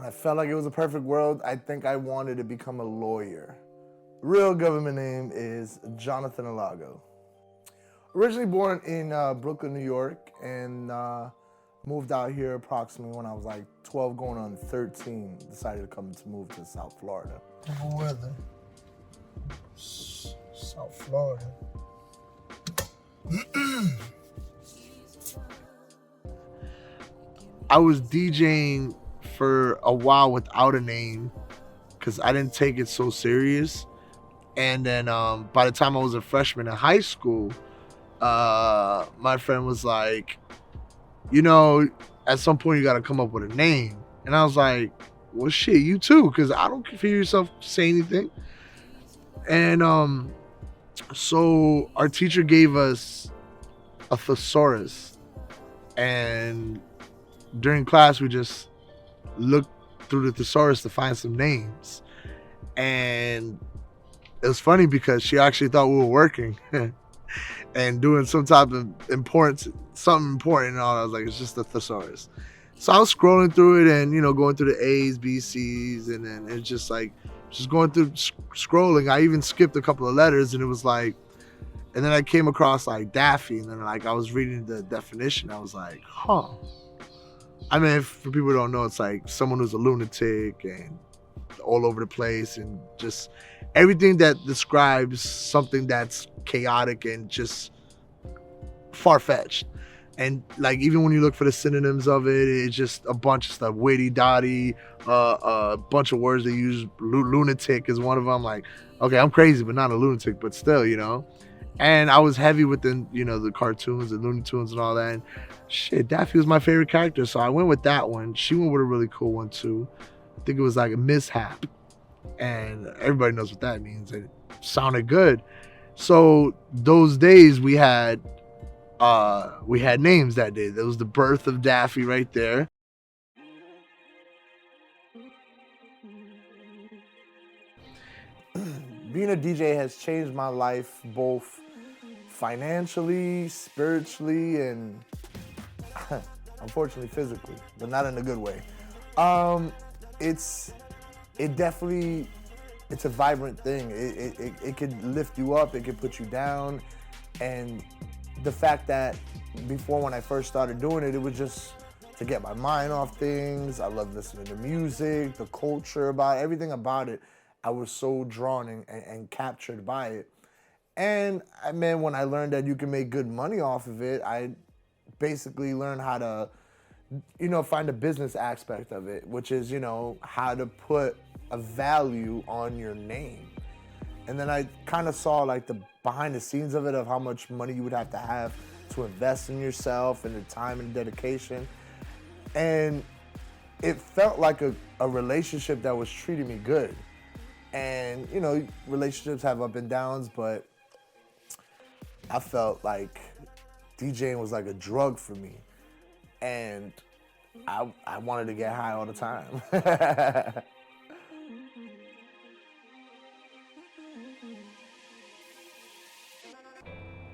When I felt like it was a perfect world, I think I wanted to become a lawyer. Real government name is Jonathan Alago. Originally born in Brooklyn, New York, and moved out here approximately when I was like 12 going on 13. Decided to move to South Florida. Typical weather. South Florida. I was DJing for a while without a name because I didn't take it so serious. And then by the time I was a freshman in high school, my friend was like, at some point you got to come up with a name. And I was like, well, shit, you too, because I don't hear yourself say anything. And so our teacher gave us a thesaurus. And during class, we just looked through the thesaurus to find some names. And it was funny because she actually thought we were working and doing some type of something important and all. I was like, it's just a thesaurus. So I was scrolling through it and, going through the A's, B's, C's, and then it's just like, just going through scrolling. I even skipped a couple of letters and it was like, and then I came across like Daffy, and then like I was reading the definition. I was like, huh. I mean, for people who don't know, it's like someone who's a lunatic and all over the place and just everything that describes something that's chaotic and just far-fetched. And like even when you look for the synonyms of it, it's just a bunch of stuff. Witty, dotty, a bunch of words they use. Lunatic is one of them. Like, okay, I'm crazy, but not a lunatic, but still, And I was heavy within, the cartoons and Looney Tunes and all that. And shit, Daffy was my favorite character, so I went with that one. She went with a really cool one too. I think it was like a mishap, and everybody knows what that means. It sounded good. So those days we had names that day. That was the birth of Daffy right there. Being a DJ has changed my life both financially, spiritually, and unfortunately physically, but not in a good way. It's a vibrant thing. It could lift you up, it could put you down. And the fact that before, when I first started doing it, it was just to get my mind off things. I love listening to music, the culture about it, everything about it. I was so drawn and captured by it. And I mean, when I learned that you can make good money off of it, I basically learned how to, find a business aspect of it, which is, how to put a value on your name. And then I kind of saw like the behind the scenes of it, of how much money you would have to invest in yourself and the time and dedication. And it felt like a relationship that was treating me good. And, relationships have up and downs, but I felt like DJing was like a drug for me. And I wanted to get high all the time.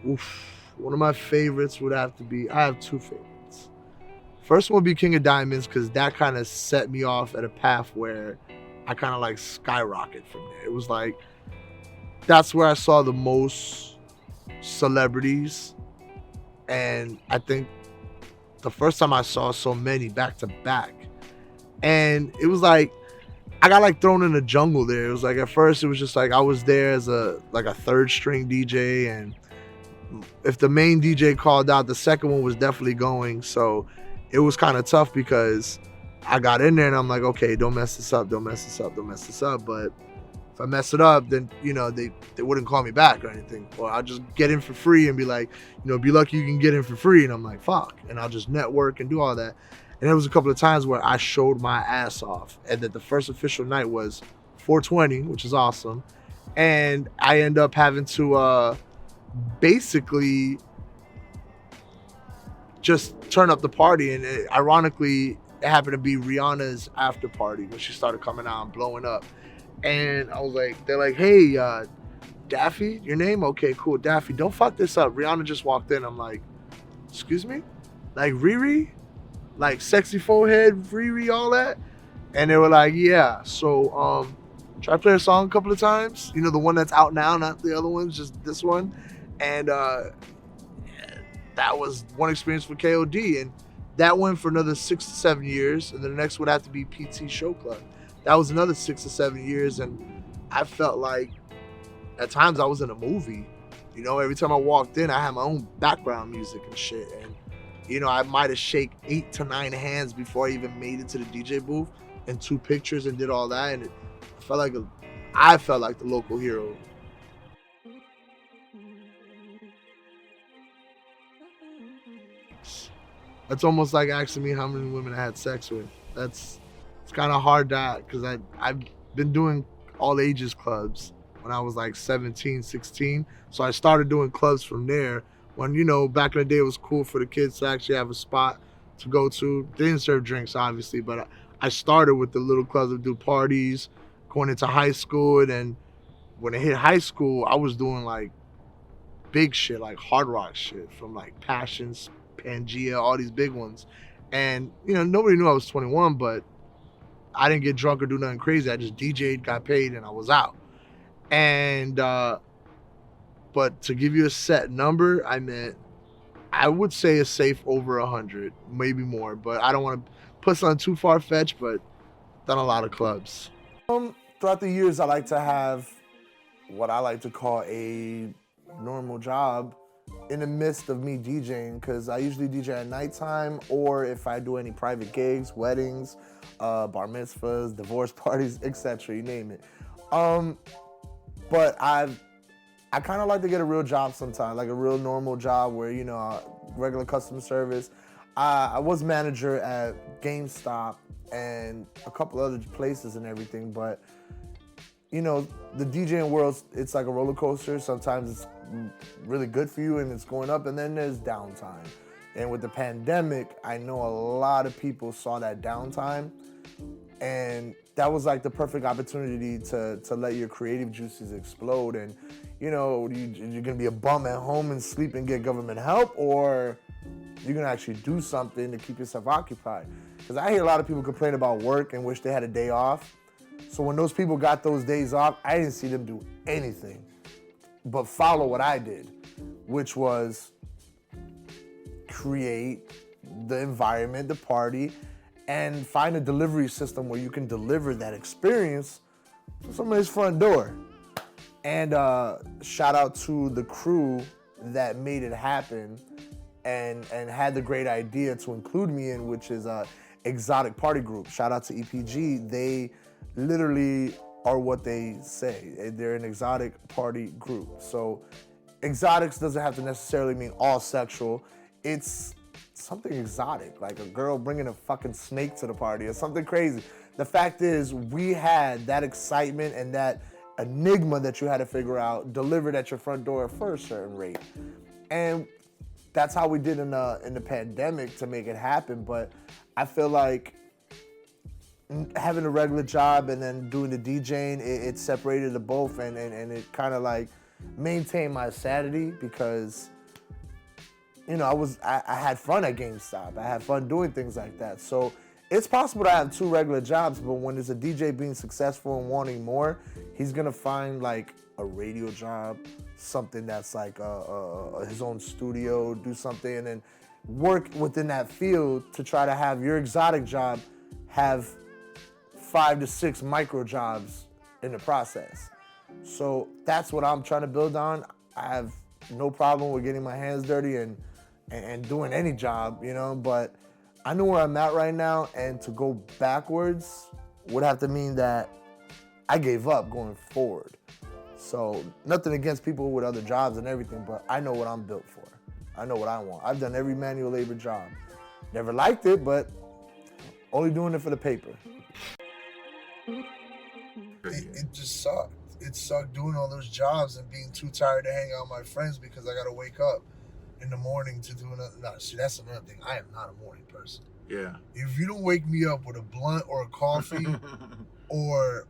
Oof. One of my favorites would have to be, I have two favorites. First one would be King of Diamonds, because that kind of set me off at a path where I kind of like skyrocket from there. It was like, that's where I saw the most celebrities. And I think the first time I saw so many back to back. And it was like, I got like thrown in the jungle there. It was like, at first it was just like, I was there as a third string DJ. And if the main DJ called out, the second one was definitely going. So it was kind of tough because I got in there and I'm like, okay, don't mess this up. But if I mess it up, then, they wouldn't call me back or anything. Or I'll just get in for free and be like, be lucky you can get in for free. And I'm like, fuck. And I'll just network and do all that. And there was a couple of times where I showed my ass off. And that the first official night was 420, which is awesome. And I end up having to basically just turn up the party. And ironically, it happened to be Rihanna's after party when she started coming out and blowing up. And I was like, they're like, hey, Daffy, your name? Okay, cool, Daffy. Don't fuck this up. Rihanna just walked in. I'm like, excuse me? Like Riri? Like sexy forehead, Riri, all that? And they were like, yeah. So try to play a song a couple of times. You know, the one that's out now, not the other ones, just this one. And that was one experience for KOD. And that went for another 6 to 7 years. And then the next would have to be PT Show Club. That was another 6 to 7 years. And I felt like at times I was in a movie. You know, every time I walked in, I had my own background music and shit. And, you know, I might have shake 8 to 9 hands before I even made it to the DJ booth and 2 pictures and did all that. And I felt like the local hero. That's almost like asking me how many women I had sex with. It's kind of hard to, because I've been doing all ages clubs when I was like 17, 16. So I started doing clubs from there when, you know, back in the day it was cool for the kids to actually have a spot to go to. They didn't serve drinks, obviously, but I started with the little clubs that do parties, going into high school. And then when I hit high school, I was doing like big shit, like hard rock shit from like Passions, Pangea, all these big ones. And, you know, nobody knew I was 21, but I didn't get drunk or do nothing crazy. I just DJ'd, got paid, and I was out. And, but to give you a set number, I would say a safe over 100, maybe more, but I don't want to put something too far-fetched, but done a lot of clubs. Throughout the years, I like to have what I like to call a normal job in the midst of me DJing, because I usually DJ at nighttime, or if I do any private gigs, weddings, bar mitzvahs, divorce parties, etc., you name it. But I kind of like to get a real job sometimes, like a real normal job where, you know, regular customer service. I was manager at GameStop and a couple other places and everything, but, you know, the DJing world, it's like a roller coaster. Sometimes it's really good for you and it's going up, and then there's downtime. And with the pandemic, I know a lot of people saw that downtime, and that was like the perfect opportunity to let your creative juices explode. And, you know, you're gonna be a bum at home and sleep and get government help, or you're gonna actually do something to keep yourself occupied. Because I hear a lot of people complain about work and wish they had a day off. So when those people got those days off, I didn't see them do anything but follow what I did, which was create the environment, the party, and find a delivery system where you can deliver that experience to somebody's front door. And shout out to the crew that made it happen and had the great idea to include me in, which is Exotic Party Group. Shout out to EPG. They literally are what they say. They're an exotic party group. So exotics doesn't have to necessarily mean all sexual. It's something exotic, like a girl bringing a fucking snake to the party or something crazy. The fact is, we had that excitement and that enigma that you had to figure out delivered at your front door for a certain rate. And that's how we did in the pandemic to make it happen. But I feel like having a regular job and then doing the DJing, it separated the both, and it kind of like maintained my sanity, because, you know, I had fun at GameStop. I had fun doing things like that. So it's possible to have 2 regular jobs, but when there's a DJ being successful and wanting more, he's gonna find like a radio job, something that's like his own studio, do something, and then work within that field to try to have your exotic job have 5 to 6 micro jobs in the process. So that's what I'm trying to build on. I have no problem with getting my hands dirty and doing any job, you know, but I know where I'm at right now, and to go backwards would have to mean that I gave up going forward. So nothing against people with other jobs and everything, but I know what I'm built for. I know what I want. I've done every manual labor job. Never liked it, but only doing it for the paper. It just sucked. It sucked doing all those jobs and being too tired to hang out with my friends because I gotta wake up in the morning to do another. No, see, that's another thing. I am not a morning person. Yeah. If you don't wake me up with a blunt or a coffee, or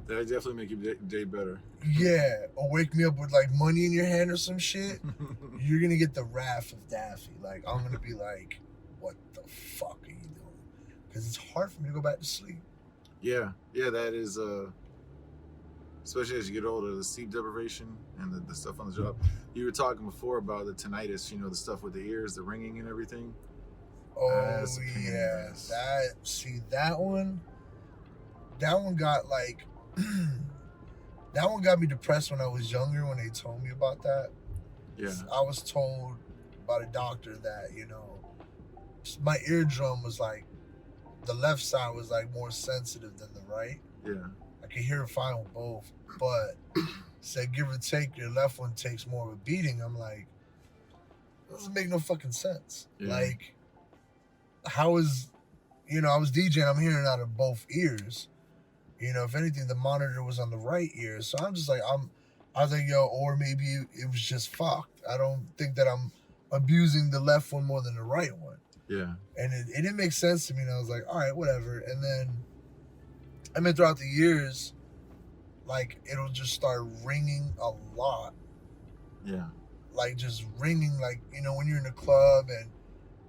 that definitely make your day better. Yeah, or wake me up with like money in your hand or some shit, you're gonna get the wrath of Daffy. Like, I'm gonna be like, what the fuck are you doing? Because it's hard for me to go back to sleep. Yeah, yeah, that is. Especially as you get older, the sleep deprivation and the stuff on the job. You were talking before about the tinnitus. You know, the stuff with the ears, the ringing, and everything. Oh That's a pain in yeah, the ass. that one got like that one got me depressed when I was younger when they told me about that. Yeah, I was told by the doctor that, my eardrum was like the left side was like more sensitive than the right. yeah, I could hear it fine with both, but said give or take, your left one takes more of a beating. I'm like, doesn't make no fucking sense. yeah, Like, how is, I was DJing, I'm hearing out of both ears. If anything, the monitor was on the right ear. So I'm just like, I was like, yo, or maybe it was just fucked. I don't think that I'm abusing the left one more than the right one. yeah. And it didn't make sense to me. And I was like, all right, whatever. And then, I mean, throughout the years, like, it'll just start ringing a lot. Yeah. Like, just ringing, like, when you're in a club and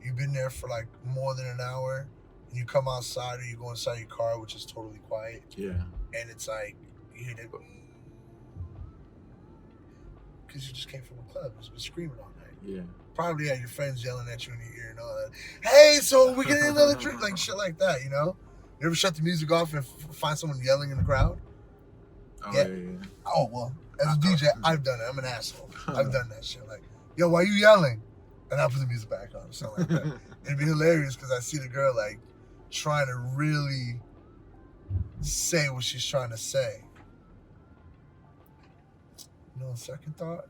you've been there for like more than an hour and you come outside or you go inside your car, which is totally quiet. Yeah. And it's like, you hear that because you just came from a club. It's been screaming all night. Yeah. Probably had your friends yelling at you in your ear and all that. Hey, so we getting another drink? Like shit like that, You ever shut the music off and find someone yelling in the crowd? Oh, yeah. Oh, well, as a DJ, I've done it. I'm an asshole. I've done that shit. Like, yo, why you yelling? And I put the music back on or something like that. It'd be hilarious because I see the girl, like, trying to really say what she's trying to say. Second thought,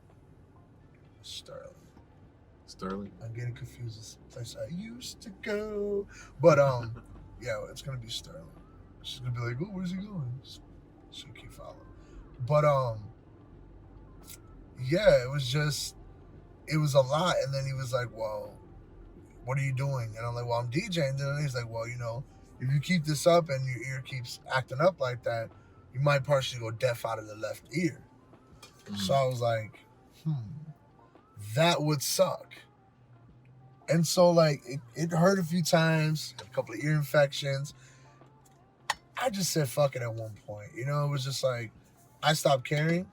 Sterling. Sterling? I'm getting confused. It's the place I used to go. But, yeah, it's going to be Sterling. She's going to be like, oh, where's he going? She'll keep following. But, yeah, it was a lot. And then he was like, well, what are you doing? And I'm like, well, I'm DJing. And then he's like, well, if you keep this up and your ear keeps acting up like that, you might partially go deaf out of the left ear. Mm-hmm. So I was like, that would suck. And so, like, it hurt a few times, a couple of ear infections. I just said fuck it at one point. It was just like, I stopped caring.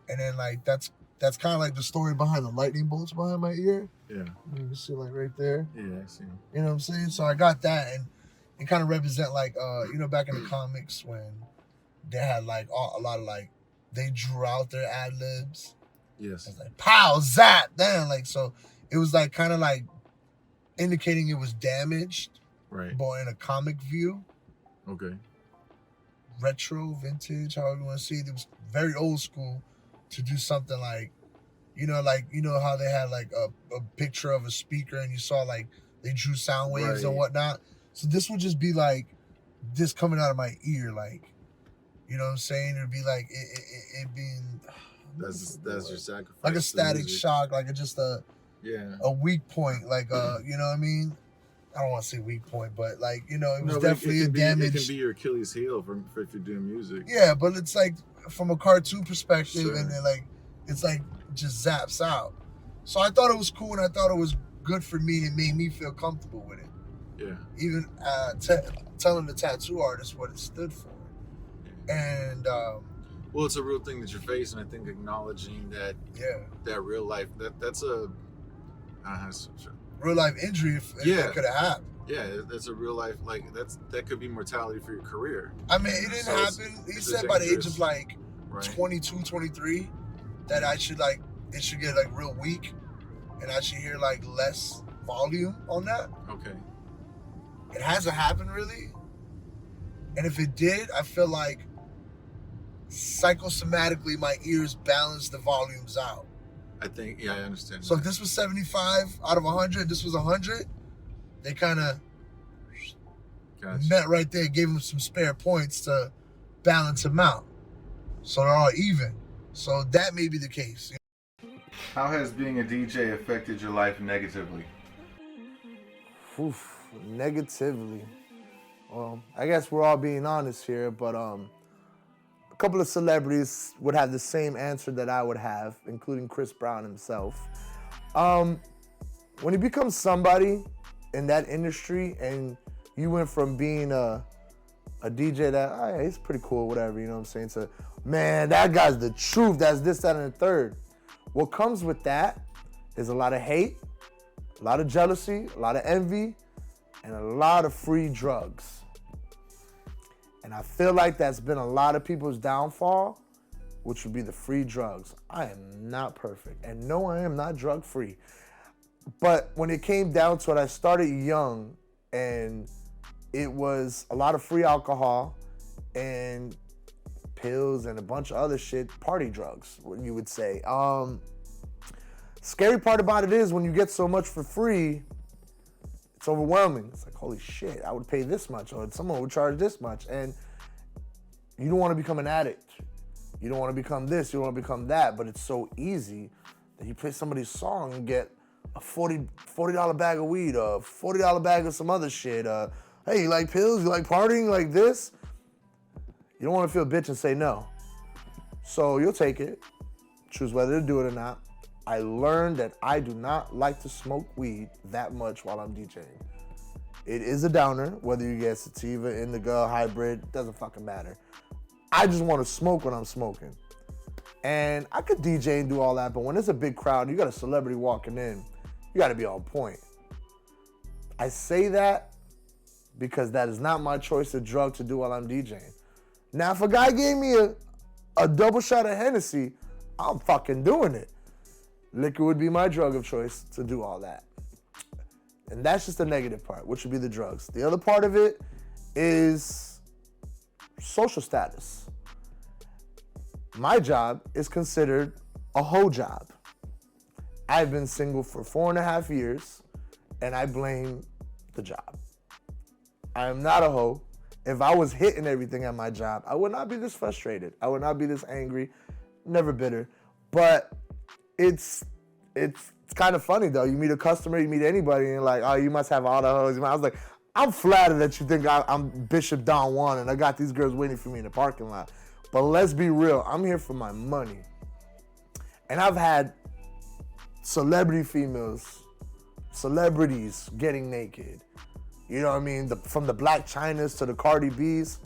And then, like, that's kind of like the story behind the lightning bolts behind my ear. Yeah. You can see, like, right there. Yeah, I see. You know what I'm saying? So I got that, and it kind of represent, like, back in the comics when they had, like, a lot of, like, they drew out their ad-libs. Yes. It's like, pow, zap, damn. Like, so it was, like, kind of, like, indicating it was damaged. Right. But in a comic view. Okay. Retro, vintage, however you want to see it. It was very old school to do something like, how they had, like, a picture of a speaker and you saw, like, they drew sound waves and whatnot. So this would just be, like, this coming out of my ear, like, you know what I'm saying? It would be like it being. That's your sacrifice. Like a static shock, like just a weak point, like you know what I mean? I don't want to say weak point, but like it was definitely a damage. It can be your Achilles heel if you're doing music. Yeah, but it's like from a cartoon perspective, and then like it's like just zaps out. So I thought it was cool, and I thought it was good for me. It made me feel comfortable with it. Yeah. Even telling the tattoo artist what it stood for. And well, it's a real thing that you're facing. I think acknowledging that that real life that's a real life injury if that could have happened. Yeah, that's a real life, like that could be mortality for your career. I mean, it didn't happen. He said by the age of like 22, 23 that I should it should get like real weak and I should hear like less volume on that. Okay. It hasn't happened really. And if it did, I feel like psychosomatically my ears balance the volumes out. I think, I understand. So if this was 75 out of 100, this was 100, they kind of met right there, gave them some spare points to balance them out. So they're all even. So that may be the case. How has being a DJ affected your life negatively? Negatively. Well, I guess we're all being honest here, but a couple of celebrities would have the same answer that I would have, including Chris Brown himself. When you become somebody in that industry and you went from being a a DJ that, oh, yeah, he's pretty cool, whatever, you know what I'm saying? To, man, that guy's the truth, that's this, that, and the third. What comes with that is a lot of hate, a lot of jealousy, a lot of envy, and a lot of free drugs. And I feel like that's been a lot of people's downfall, which would be the free drugs. I am not perfect. And no, I am not drug free. But when it came down to it, I started young, and it was a lot of free alcohol and pills and a bunch of other shit, party drugs, what you would say. Scary part about it is when you get so much for free, it's overwhelming. It's like, holy shit, I would pay this much, or someone would charge this much. And you don't want to become an addict. You don't want to become this, you don't want to become that, but it's so easy that you play somebody's song and get a $40 bag of weed, a $40 bag of some other shit. Hey, you like pills? You like partying like this? You don't want to feel a bitch and say no. So you'll take it, choose whether to do it or not. I learned that I do not like to smoke weed that much while I'm DJing. It is a downer, whether you get sativa, indica, hybrid, doesn't fucking matter. I just want to smoke when I'm smoking. And I could DJ and do all that, but when there's a big crowd, you got a celebrity walking in, you got to be on point. I say that because that is not my choice of drug to do while I'm DJing. Now, if a guy gave me a double shot of Hennessy, I'm fucking doing it. Liquor would be my drug of choice to do all that. And that's just the negative part, which would be the drugs. The other part of it is social status. My job is considered a hoe job. I've been single for 4.5 years, and I blame the job. I am not a hoe. If I was hitting everything at my job, I would not be this frustrated. I would not be this angry, never bitter. But it's kind of funny though. You meet a customer, you meet anybody, and you're like, oh, you must have all the hoes. I was like, I'm flattered that you think I'm Bishop Don Juan and I got these girls waiting for me in the parking lot. But let's be real, I'm here for my money. And I've had celebrity females, celebrities getting naked. You know what I mean? From the Black Chynas to the Cardi B's.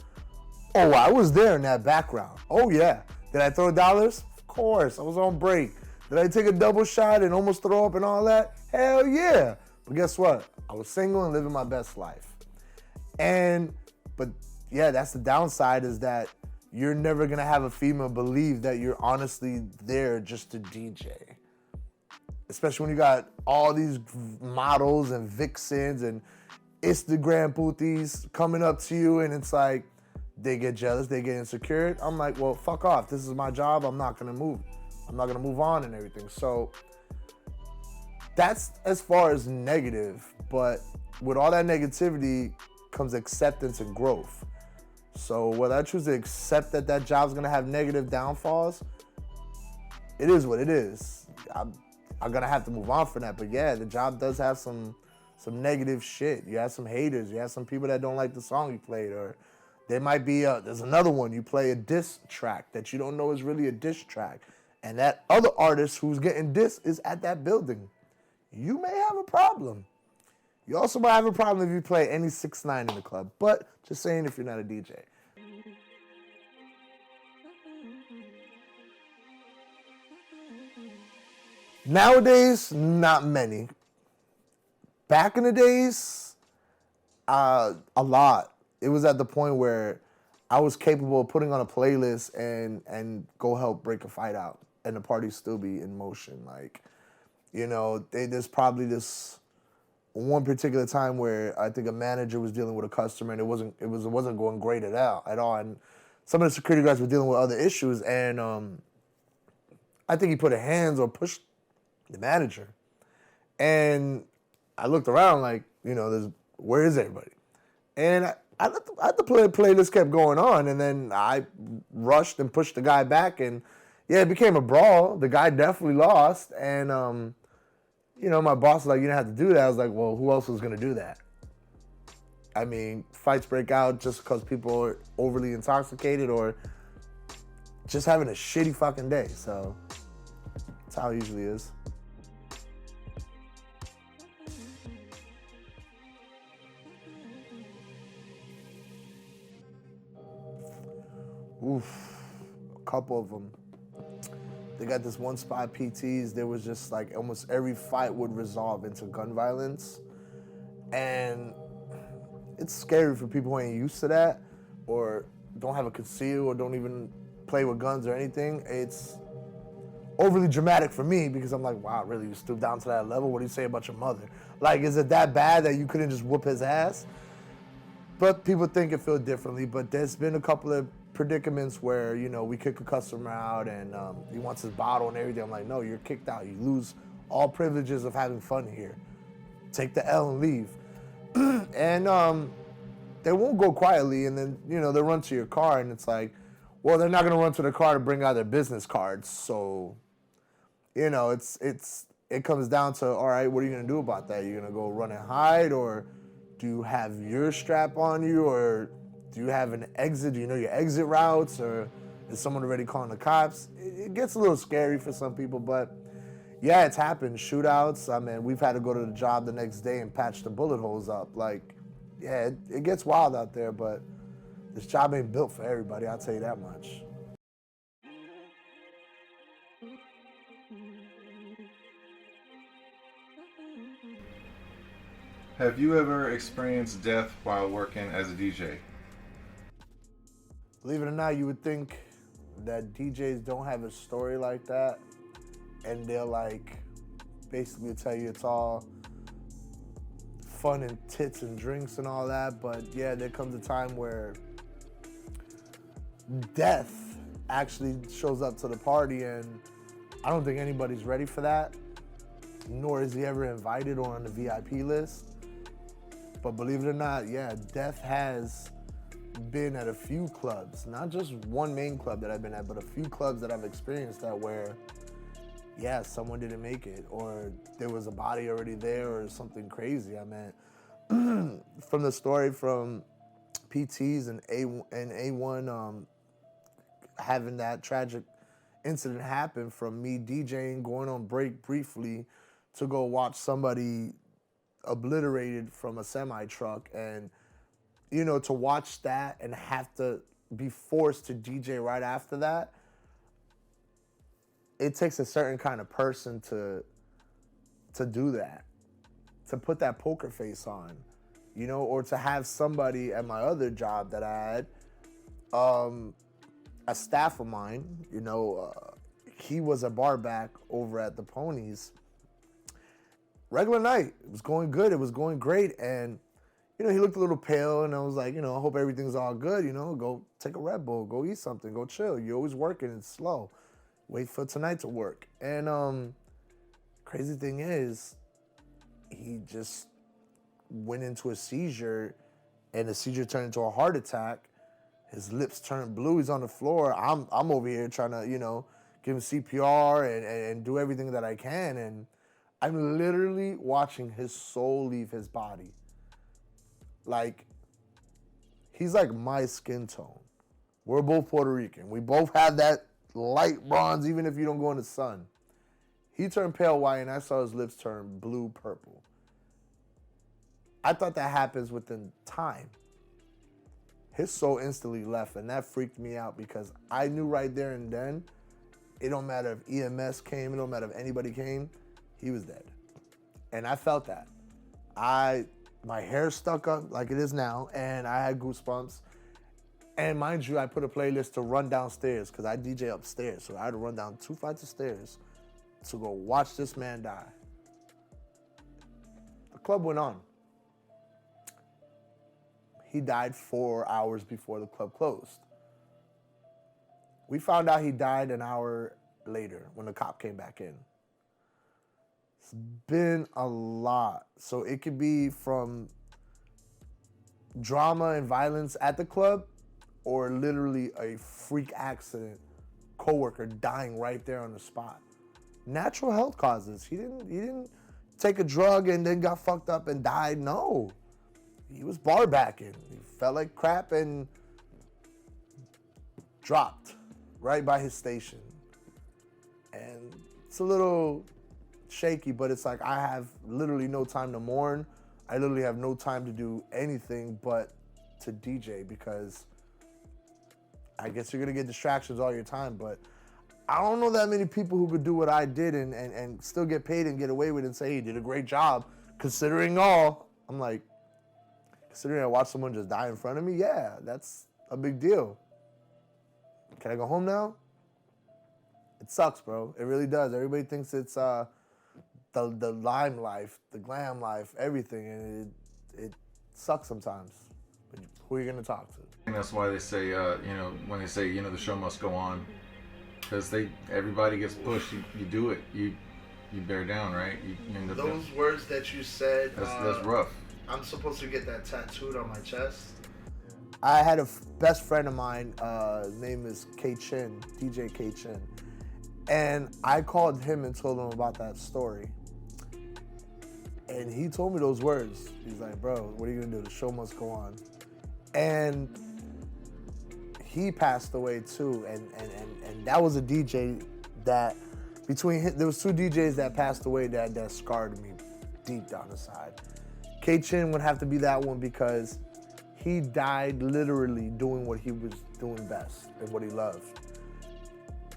Oh, I was there in that background. Oh yeah. Did I throw dollars? Of course, I was on break. Did I take a double shot and almost throw up and all that? Hell yeah. But guess what? I was single and living my best life. But yeah, that's the downside, is that you're never gonna have a female believe that you're honestly there just to DJ. Especially when you got all these models and vixens and Instagram pooties coming up to you, and it's like, they get jealous, they get insecure. I'm like, well, fuck off. This is my job. I'm not gonna move. I'm not gonna move on and everything. So that's as far as negative, but with all that negativity comes acceptance and growth. So whether I choose to accept that job's gonna have negative downfalls, it is what it is. I'm gonna have to move on from that. But yeah, the job does have some negative shit. You have some haters. You have some people that don't like the song you played, or there might be there's another one. You play a diss track that you don't know is really a diss track, and that other artist who's getting dissed is at that building. You may have a problem. You also might have a problem if you play any 6ix9ine in the club. But just saying, if you're not a DJ. Nowadays, not many. Back in the days, a lot. It was at the point where I was capable of putting on a playlist and go help break a fight out, and the party still be in motion. Like, you know, there's probably this one particular time where I think a manager was dealing with a customer and it wasn't going great at all. And some of the security guards were dealing with other issues, and I think he put a hands or pushed the manager. And I looked around like, you know, where is everybody? And I let the playlist kept going on, and then I rushed and pushed the guy back, and yeah, it became a brawl. The guy definitely lost, and you know, my boss was like, you didn't have to do that. I was like, well, who else was gonna do that? I mean, fights break out just because people are overly intoxicated or just having a shitty fucking day. So that's how it usually is. Oof, a couple of them. They got this one spot PTs. There was just like almost every fight would resolve into gun violence, and it's scary for people who ain't used to that, or don't have a conceal, or don't even play with guns or anything. It's overly dramatic for me because I'm like, wow, really, you stoop down to that level? What do you say about your mother? Like, is it that bad that you couldn't just whoop his ass? But people think it feel differently. But there's been a couple of predicaments where, you know, we kick a customer out and he wants his bottle and everything. I'm like, no, you're kicked out. You lose all privileges of having fun here. Take the L and leave. And they won't go quietly, and then, you know, they'll run to your car, and it's like, well, they're not gonna run to the car to bring out their business cards. So, you know, it comes down to, all right, what are you gonna do about that? You're gonna go run and hide, or do you have your strap on you, or do you have an exit? Do you know your exit routes, or is someone already calling the cops? It gets a little scary for some people, but yeah, it's happened. Shootouts. I mean, we've had to go to the job the next day and patch the bullet holes up. Like, yeah, it gets wild out there, but this job ain't built for everybody, I'll tell you that much. Have you ever experienced death while working as a DJ? Believe it or not, you would think that DJs don't have a story like that, and they'll like basically tell you it's all fun and tits and drinks and all that, but yeah, there comes a time where death actually shows up to the party, and I don't think anybody's ready for that, nor is he ever invited or on the VIP list. But believe it or not, yeah, death has been at a few clubs, not just one main club that I've been at, but a few clubs that I've experienced that where, yeah, someone didn't make it, or there was a body already there, or something crazy. I mean, from the story from PTs and A1 having that tragic incident happen, from me DJing, going on break briefly to go watch somebody obliterated from a semi truck, and you know, to watch that and have to be forced to DJ right after that, it takes a certain kind of person to do that, to put that poker face on, you know, or to have somebody at my other job that I had, a staff of mine, you know, he was a bar back over at the Ponies. Regular night, it was going good, it was going great, and you know, he looked a little pale, and I was like, you know, I hope everything's all good, you know, go take a Red Bull, go eat something, go chill. You're always working, it's slow. Wait for tonight to work. And crazy thing is, he just went into a seizure, and the seizure turned into a heart attack. His lips turned blue, he's on the floor. I'm over here trying to, you know, give him CPR and do everything that I can, and I'm literally watching his soul leave his body. Like, he's like my skin tone. We're both Puerto Rican. We both have that light bronze, even if you don't go in the sun. He turned pale white, and I saw his lips turn blue purple. I thought that happens within time. His soul instantly left, and that freaked me out because I knew right there and then, it don't matter if EMS came, it don't matter if anybody came, he was dead. And I felt that. My hair stuck up like it is now, and I had goosebumps. And mind you, I put a playlist to run downstairs because I DJ upstairs. So I had to run down 2 flights of stairs to go watch this man die. The club went on. He died 4 hours before the club closed. We found out he died an hour later when the cop came back in. It's been a lot. So it could be from drama and violence at the club, or literally a freak accident, coworker dying right there on the spot. Natural health causes. He didn't take a drug and then got fucked up and died. No. He was bar backing. He felt like crap and dropped right by his station. And it's a little shaky, but it's like I have literally no time to mourn. I literally have no time to do anything but to DJ because I I guess you're gonna get distractions all your time, but I don't know that many people who could do what I did and still get paid and get away with it and say, hey, you did a great job, considering all. I'm like, considering I watched someone just die in front of me, yeah, that's a big deal. Can I go home now? It sucks, bro. It really does. Everybody thinks it's the lime life, the glam life, everything, and it sucks sometimes. But who are you gonna talk to? And that's why they say, when they say, the show must go on, because everybody gets pushed. You do it. You bear down, right? You end up Those words that you said. That's rough. I'm supposed to get that tattooed on my chest. I had a best friend of mine, name is K Chin, DJ K Chin. And I called him and told him about that story. And he told me those words. He's like, bro, what are you gonna do? The show must go on. And he passed away too. And that was a DJ that, there was two DJs that passed away that scarred me deep down inside. K Chin would have to be that one because he died literally doing what he was doing best and what he loved.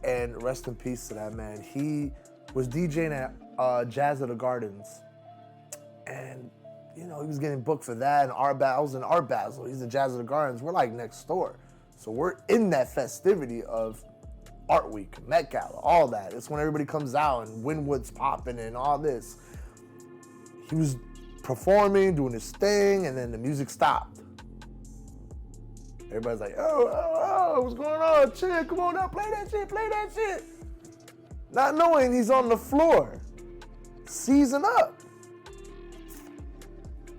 And rest in peace to that man. He was DJing at Jazz at the Gardens. And, he was getting booked for that. And I was in Art Basel. He's at Jazz at the Gardens. We're like next door. So we're in that festivity of Art Week, Met Gala, all that. It's when everybody comes out and Wynwood's popping and all this. He was performing, doing his thing, and then the music stopped. Everybody's like, oh, what's going on? Chill, come on now, play that shit. Not knowing he's on the floor, seizing up.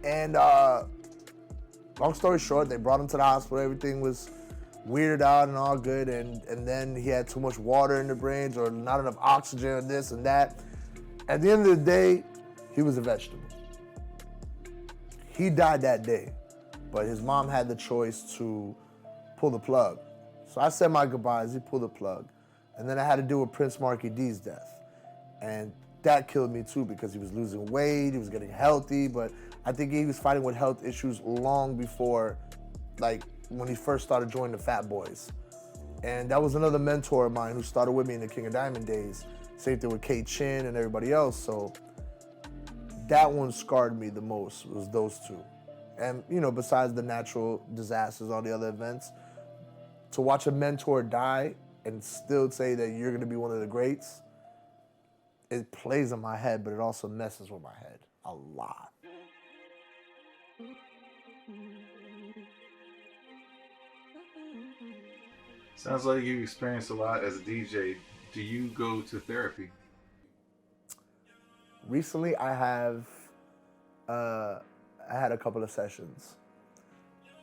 And long story short, they brought him to the hospital. Everything was weirded out and all good. And then he had too much water in the brains or not enough oxygen or this and that. At the end of the day, he was a vegetable. He died that day. But his mom had the choice to pull the plug. So I said my goodbyes, he pulled the plug. And then I had to deal with Prince Marky D's death. And that killed me too because he was losing weight, he was getting healthy, but I think he was fighting with health issues long before, like when he first started joining the Fat Boys. And that was another mentor of mine who started with me in the King of Diamond days. Same thing with K Chin and everybody else. So that one scarred me the most, was those two. And, besides the natural disasters, all the other events, to watch a mentor die and still say that you're going to be one of the greats, it plays in my head, but it also messes with my head a lot. Sounds like you experienced a lot as a DJ. Do you go to therapy? Recently, I had a couple of sessions.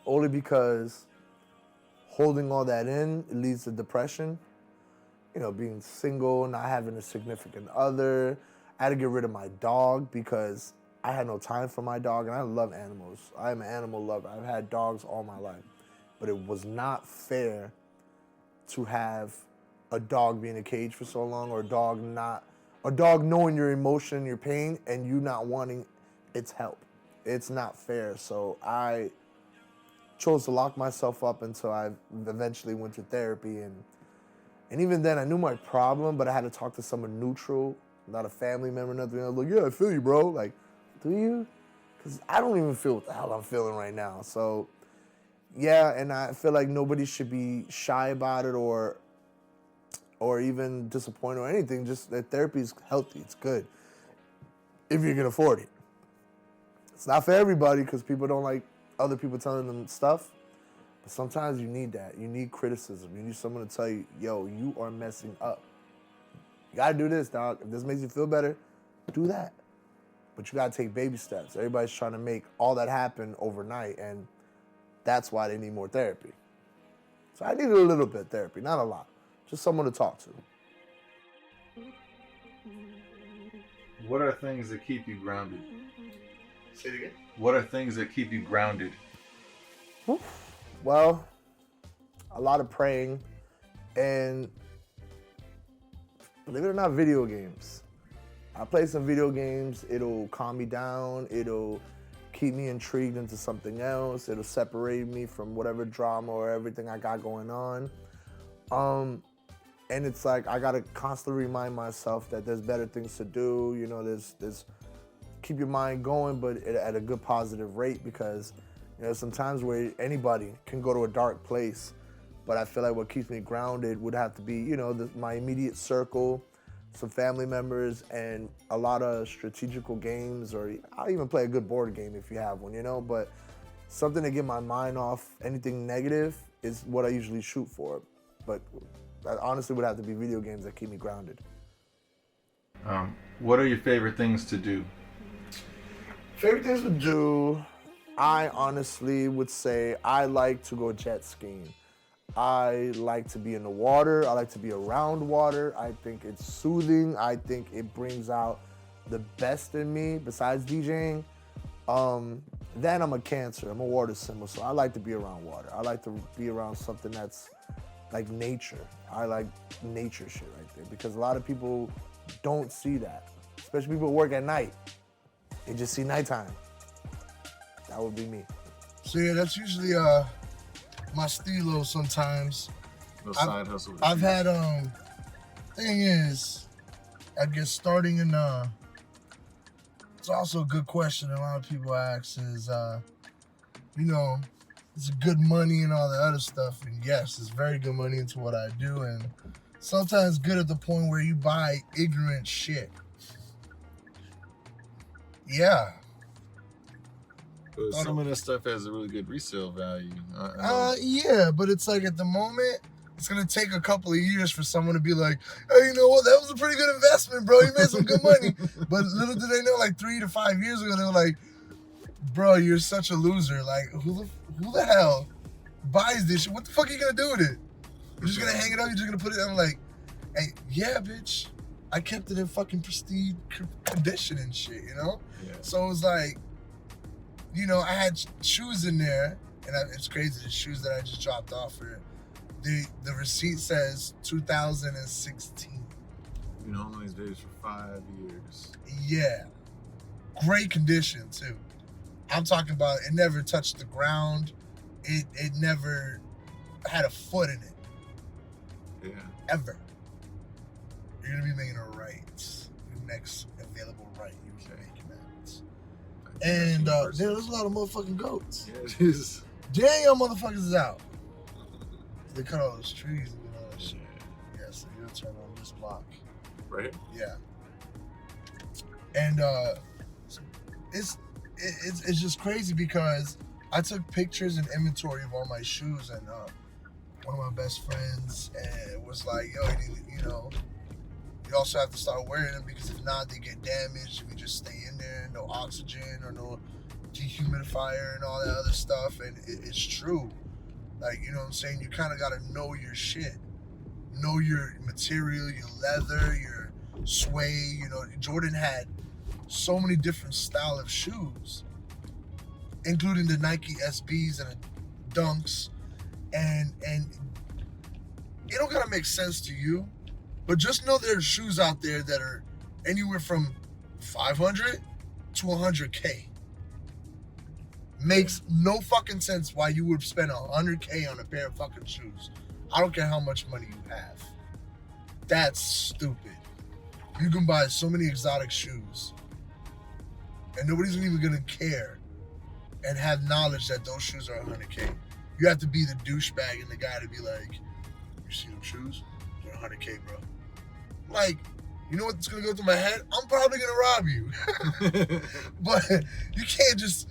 Only because holding all that in, it leads to depression. Being single, not having a significant other. I had to get rid of my dog because I had no time for my dog, and I love animals. I am an animal lover. I've had dogs all my life. But it was not fair to have a dog be in a cage for so long, or a dog knowing your emotion, your pain, and you not wanting its help. It's not fair. So I chose to lock myself up until I eventually went to therapy. And even then, I knew my problem, but I had to talk to someone neutral, not a family member, nothing. I was like, yeah, I feel you, bro. Like, do you? Because I don't even feel what the hell I'm feeling right now. So, yeah, and I feel like nobody should be shy about it or even disappointed or anything. Just that therapy is healthy. It's good if you can afford it. It's not for everybody because people don't like other people telling them stuff. But sometimes you need that. You need criticism. You need someone to tell you, yo, you are messing up. You gotta do this, dog. If this makes you feel better, do that. But you gotta take baby steps. Everybody's trying to make all that happen overnight, and that's why they need more therapy. So I needed a little bit of therapy, not a lot. Just someone to talk to. What are things that keep you grounded? Say it again. What are things that keep you grounded? Well, a lot of praying and, believe it or not, video games. I play some video games. It'll calm me down. It'll keep me intrigued into something else. It'll separate me from whatever drama or everything I got going on. And it's like I gotta constantly remind myself that there's better things to do. You know, there's keep your mind going, but at a good positive rate, because some times where anybody can go to a dark place. But I feel like what keeps me grounded would have to be, my immediate circle, some family members, and a lot of strategical games, or I'll even play a good board game if you have one, but something to get my mind off anything negative is what I usually shoot for. But that honestly would have to be video games that keep me grounded. What are your favorite things to do? Favorite things to do, I honestly would say I like to go jet skiing. I like to be in the water. I like to be around water. I think it's soothing. I think it brings out the best in me besides DJing. Then I'm a Cancer. I'm a water symbol, so I like to be around water. I like to be around something that's like nature. I like nature shit right there, because a lot of people don't see that, especially people who work at night. They just see nighttime. That would be me. So yeah, that's usually my stilo sometimes. No side hustle. I've had thing is, I guess starting in it's also a good question a lot of people ask is it's good money and all the other stuff, and yes, it's very good money into what I do, and sometimes good at the point where you buy ignorant shit. Yeah. But some of this stuff has a really good resale value. Yeah, but it's like at the moment, it's gonna take a couple of years for someone to be like, hey, you know what? That was a pretty good investment, bro. You made some good money. But little did they know, like 3 to 5 years ago, they were like, bro, you're such a loser. Like, who the hell buys this shit? What the fuck are you gonna do with it? You're just gonna hang it up? You're just gonna put it on like, hey, yeah, bitch. I kept it in fucking pristine condition and shit, Yeah. So it was like, I had shoes in there, and it's crazy, the shoes that I just dropped off for the receipt says 2016. You know, on these days for 5 years. Yeah. Great condition, too. I'm talking about it never touched the ground. It never had a foot in it. Yeah. Ever. You're going to be making a right. Your next available right. You're making that. And there's a lot of motherfucking goats. Yeah, it is. Damn, motherfuckers is out. They cut all those trees and all that shit. Yeah, so you'll turn on this block. Right? Yeah. And it's just crazy because I took pictures and inventory of all my shoes, and one of my best friends was like, yo, you also have to start wearing them, because if not, they get damaged if you just stay in there, no oxygen or no dehumidifier and all that other stuff. And it's true. Like, you know what I'm saying? You kind of got to know your shit. Know your material, your leather, your suede. Jordan had so many different style of shoes, including the Nike SBs and the Dunks. And it don't got to make sense to you, but just know there's shoes out there that are anywhere from 500 to 100K. Makes no fucking sense why you would spend 100K on a pair of fucking shoes. I don't care how much money you have. That's stupid. You can buy so many exotic shoes, and nobody's even gonna care and have knowledge that those shoes are 100K. You have to be the douchebag and the guy to be like, you see them shoes? They're 100K, bro. Like, you know what's gonna go through my head? I'm probably gonna rob you. But you can't just,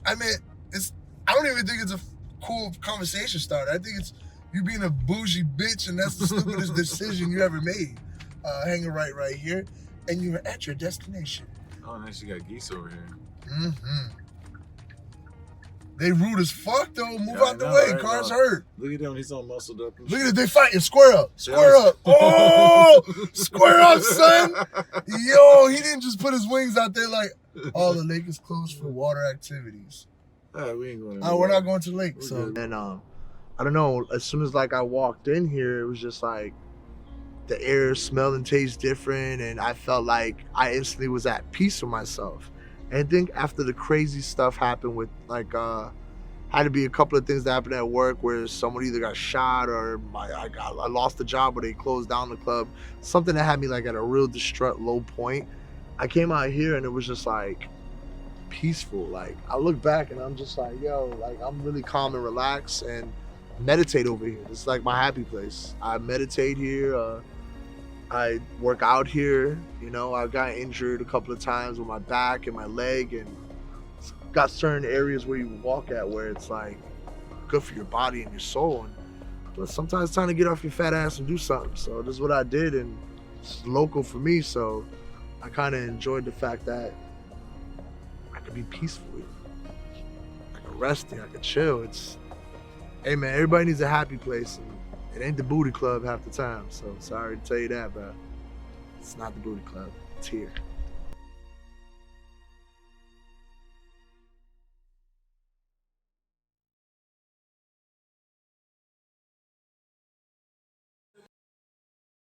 I don't even think it's a cool conversation starter. I think it's you being a bougie bitch, and that's the stupidest decision you ever made. Hanging right here, and you're at your destination. Oh, nice, you got geese over here. Mm-hmm. They rude as fuck, though. Move out the way. Right? Car's hurt. Look at them. He's all muscled up. Look at it. They fighting. Square up. Square up. Oh, square up, son. Yo, he didn't just put his wings out there like, oh, the lake is closed for water activities. We ain't going. We're not going to the lake. So, and I don't know. As soon as I walked in here, it was just like the air smelled and tasted different, and I felt like I instantly was at peace with myself. And I think after the crazy stuff happened with had to be a couple of things that happened at work where someone either got shot or I lost the job or they closed down the club. Something that had me like at a real distraught low point. I came out here and it was just like peaceful. Like I look back and I'm just like, yo, like I'm really calm and relaxed and meditate over here. It's like my happy place. I meditate here. I work out here. You know, I got injured a couple of times with my back and my leg, and got certain areas where you walk at where it's like good for your body and your soul. But sometimes it's time to get off your fat ass and do something. So this is what I did, and it's local for me. So I kind of enjoyed the fact that I could be peaceful here. I could rest here. I could chill. Hey man, everybody needs a happy place. And it ain't the booty club half the time, so sorry to tell you that, but it's not the booty club. It's here.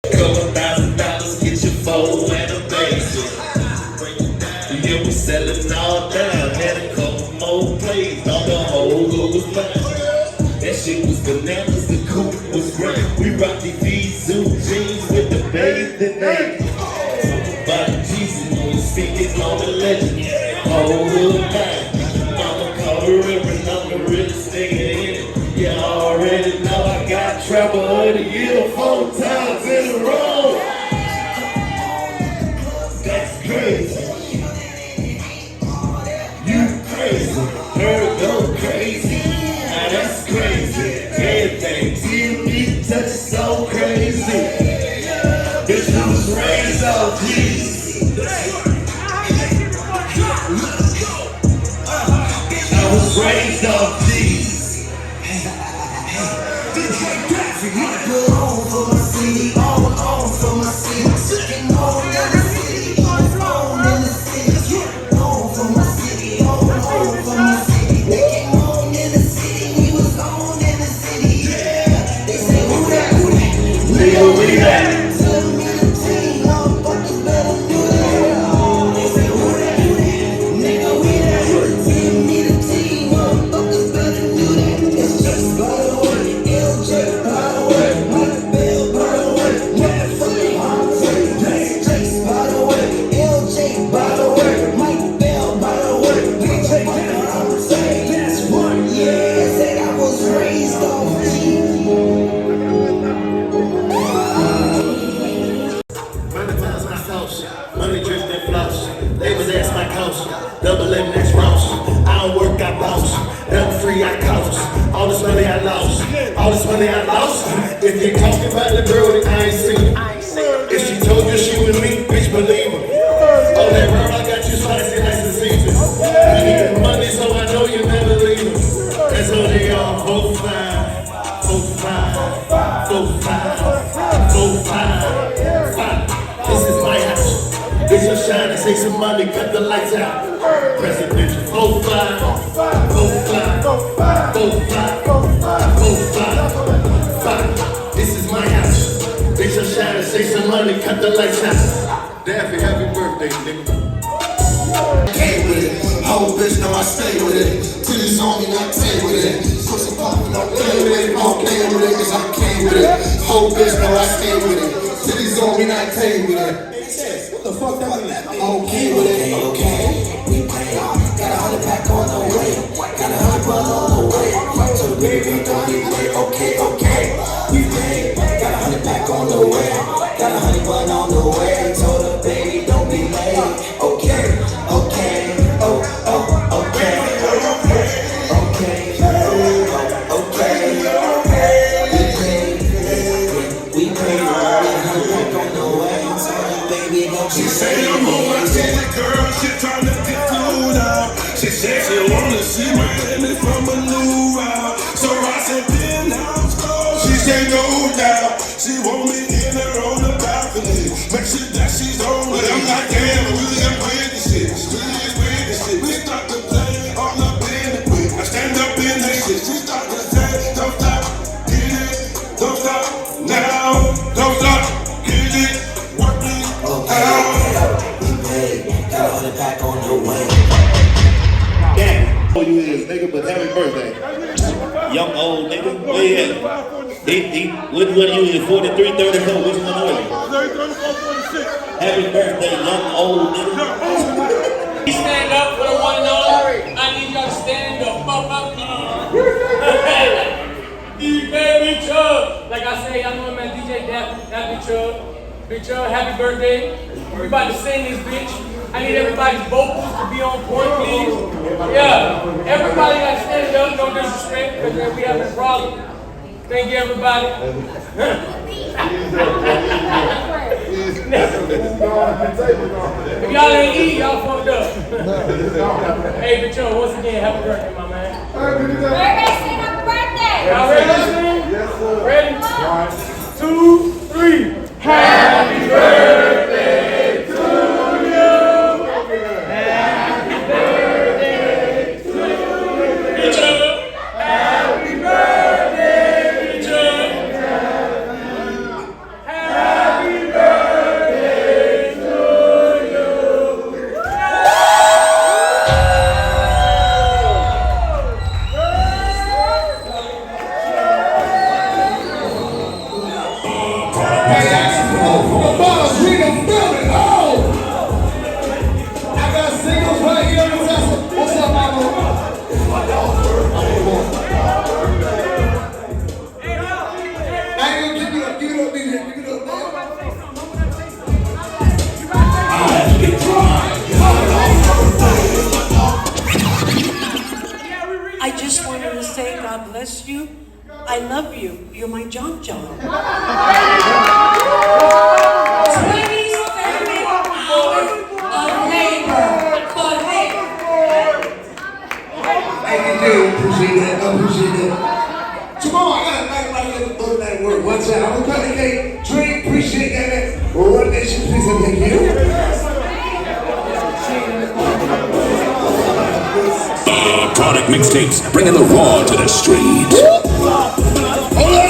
$2,000, get your phone and a basic. Yeah, we selling all down. Had a couple more plays, all the whole hood was mine. That shit was bananas, the coupe was great. We rocked the V-Zoo jeans with the bathing name. By Jesus, we speaking on the legend. Whole hood mine. Mama called her Reverend, I'm the realest nigga in it. You already know I got trouble of the year 4 times in a row. That's crazy. You crazy. Her go crazy. Now that's crazy. Everything TV touch so crazy. Bitch, I was raised off Jesus. I was raised off Jesus. DJ Daffy, put on for my city, on for my city. Sitting on in the city, on in the city. On for my city, on for my city. They came on in the city, we was on in the city. Yeah, they say who that, nigga, we that. Tell me the team, motherfuckers better do that. They say who that, nigga, we that. Tell me the team, motherfuckers better do that. It's just by the way, LJ by the way, Mike Bell by the way, motherfucking Andre, Jace by the way, LJ by the way, Mike Bell by the way, motherfucking Andre. That's one, yeah, said I was raised off G. Money dripped and floss. They was ask my coach. Double M next roast. I don't work, I bounce. Nothing free, I cost. All this money I lost. All this money I lost. If you talking about the girl that I ain't seen. If she told you she was me, bitch, believe her. Oh, that girl, I got you spicy like the season. You need the money, so I know you never leave her. That's all they are. 4, 5, 4, 5, 4, 5, 4, 5, 5. This is my house. Bitch, I'm shining, take some money, cut the lights out. Presidential 4, 5, 4, 5, 4, 5, 5. This is my house. Bitch, I'm shining, take some money, cut the lights out. Daffy, happy birthday, nigga. Came with it. Whole bitch know I stay with it. Titties on me, not play with it. Pussy poppin', don't play with it. Don't play with it, cause I came with it. Whole bitch know I stay with it. Titties on me, not play with it. What the fuck that mean? I'm okay with it. Okay, we play. Got 100 pack on the way. Got 100 bun on the way. So the baby don't need play. Okay, we play. Got 100 pack on the way. Got 100 bun on the way. Told the baby don't be late. Okay, okay. She say I'm on my city, girl, she tryna get food out. She said she wanna see my image from a new route. So I said, penthouse close. She said, no doubt. She want me in her on the balcony. Make sure that she's on it. I'm like, damn, we just with the shit. Really is with the shit. We start to play all up in the quick. I stand up in that shit. She start to say, don't stop, get it. Don't stop now. Don't stop, get it. Work me out. We paid. Got 100 pack on the way. Damn, Who you is, nigga, but happy birthday. Young, old nigga, where you at? Which one you is? 43, 34, which one are you? 34, 46. Happy birthday, young, old nigga. Stand up for the one and only. I need y'all to stand the fuck up, DJ Big Chubb. Like I say, y'all know him as DJ Daffy. That's Big Chubb. Big Chubb, happy birthday. We about to sing this bitch. I need everybody's vocals to be on point, please. Yeah, everybody got to stand up, no disrespect, because then we have a problem. Thank you, everybody. If y'all ain't eat, y'all fucked up. Hey, Big Chubb, once again, happy birthday, my man. Everybody sing happy birthday. Y'all ready to sing? Yes, sir. Ready? 1, 2, 3. Happy birthday to you. Happy birthday to you. Big Chubb. Happy birthday, Big Chubb. Happy birthday to you. I just wanted to say, God bless you. I love you. You're my John John. 20, 30 hours of labor for him. Thank you, appreciate that. I appreciate that. Tomorrow, I got to go to that work. One time, I'm going to cut the cake, drink, appreciate that. Well, one nation, please, and thank you. Product mixtapes, bringing the raw to the streets. Hold up.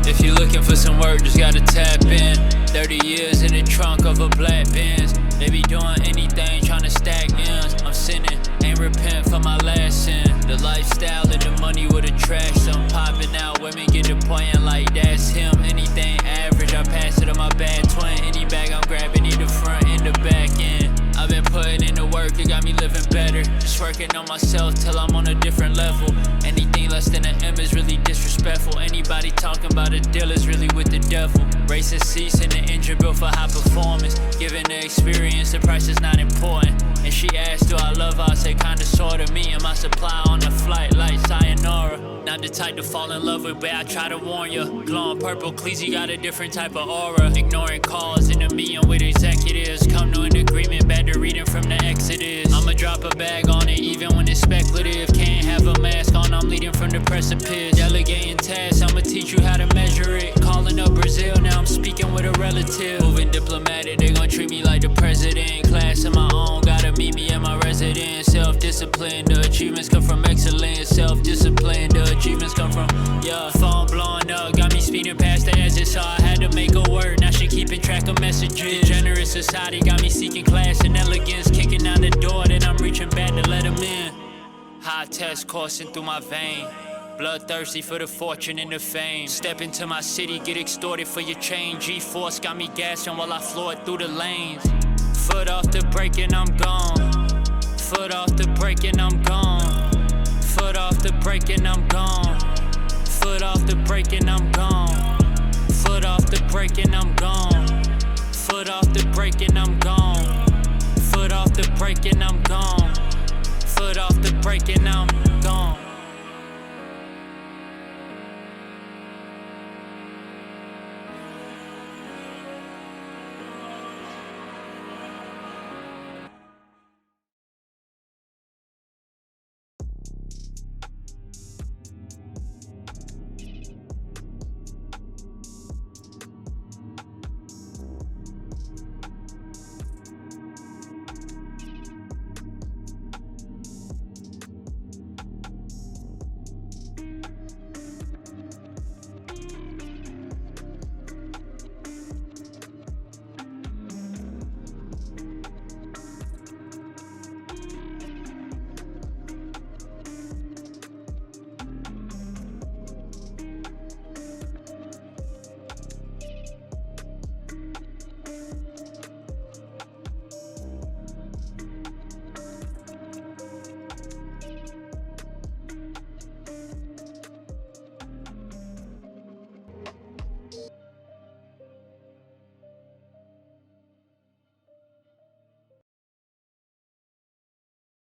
If you're looking for some work, just gotta tap in. 30 years in the trunk of a black Benz. They be doing anything, trying to stack ends. I'm sinning, ain't repent for my last sin. The lifestyle and the money with the trash. Some popping out, women get to pointing like that's him. Anything average, I pass it on my bad twin. Any bag I'm grabbing, either front and the back end. I've been putting in the work, it got me living better. Just working on myself till I'm on a different level. Anything less than an M is really disrespectful. Anybody talking about a deal is really with the devil. Racing seats and the engine built for high performance. Given the experience, the price is not important. And she asked, do I love her? I say kinda sorta. Me and my supply on the flight like sayonara. Not the type to fall in love with, but I try to warn you. Glowing purple, Cleezy got a different type of aura. Ignoring calls in a meeting with executives. Come to an agreement, better reading from the Exodus. I'ma drop a bag on it even when it's speculative. Can't have a mask on, I'm leading from the precipice. Delegating tasks, I'ma teach you how to measure it. Calling up Brazil, now I'm speaking with a relative. Moving diplomatic, they gon' treat me like the president. Class of my own, gotta meet me at my residence. Self-discipline, the achievements come from excellence. Self-discipline, the achievements come from, yeah. Phone blowing up, got me speeding past the exit, so I had to make a word. Now she keeping track of messages. Generous society got me seeking class and elegance. Kicking down the door, then I'm reaching back to let them in. High test coursing through my vein. Bloodthirsty for the fortune and the fame. Step into my city, get extorted for your chain. G-force got me gassing while I floor it through the lanes. Foot off the brake and I'm gone. Foot off the brake and I'm gone. Foot off the brake and I'm gone. Foot off the brake and I'm gone. Foot off the brake and I'm gone. Foot off the brake and I'm gone. Foot off the brake and I'm gone. Foot off the brake and I'm